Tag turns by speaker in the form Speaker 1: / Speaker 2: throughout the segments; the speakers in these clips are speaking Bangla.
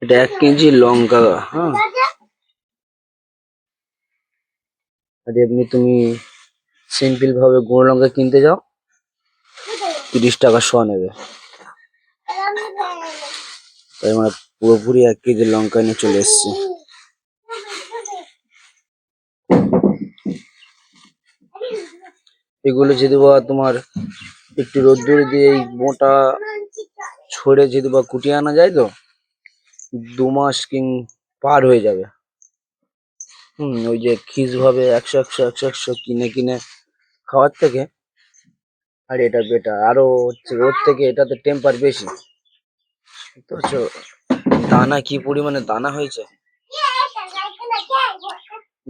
Speaker 1: এটা 1 কেজি লঙ্কা। হ্যাঁ, আর এমনি তুমি সিম্পল ভাবে গুঁড়ো লঙ্কা কিনতে যাও, 30 টাকা শ নেবে। তাই মানে পুরোপুরি 1 কেজি লঙ্কা নিয়ে চলে এসছি। এগুলো যদি বা তোমার একটু রোদ্দুরে দিয়ে এই মোটা ছড়ে যদি বা কুটিয়ে আনা যায় তো 2 মাস পার হয়ে যাবে। ওই যে খিস ভাবে 100 কিনে কিনে খাওয়ার থেকে আর এটা বেটার। আরো হচ্ছে ওর থেকে এটাতে টেম্পার বেশি। তো দানা কি পরিমাণে দানা হয়েছে,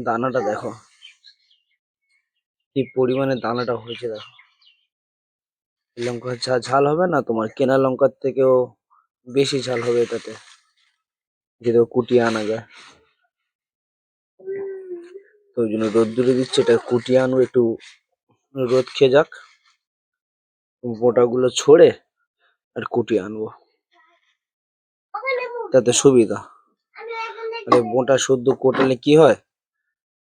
Speaker 1: দানাটা দেখো কি পরিমাণে দানাটা হয়েছে। দেখো লঙ্কা ঝাল হবে না, তোমার কেনা লঙ্কার থেকেও বেশি ঝাল হবে এটাতে যদি কুটিয়ে আনা যায়। তো ওই জন্য রোদ্দুরে দিচ্ছে, এটা কুটিয়ে আনবো, একটু রোদ খেয়ে যাক, বোটাগুলো ছড়ে আর কুটিয়ে আনবো, তাতে সুবিধা। আরে বোটা শুদ্ধ কোটালে কি হয়,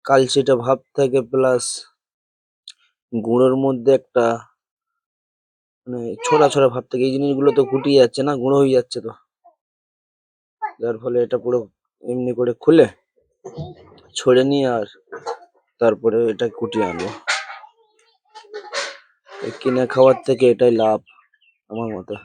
Speaker 1: কালচিটা ভাব থাকে, প্লাস গুঁড়োর মধ্যে একটা মানে ছোড়া ছোড়া ভাব থাকে। এই জিনিসগুলো তো গুটিয়ে যাচ্ছে না, গুঁড়ো হয়ে যাচ্ছে, তো যার ফলে এটা পুরো এমনি করে খুলে ছড়ে নিয়ে আর তারপরে এটা কুটিয়ে আনবো। কিনে খাওয়ার থেকে এটাই লাভ আমার মতে।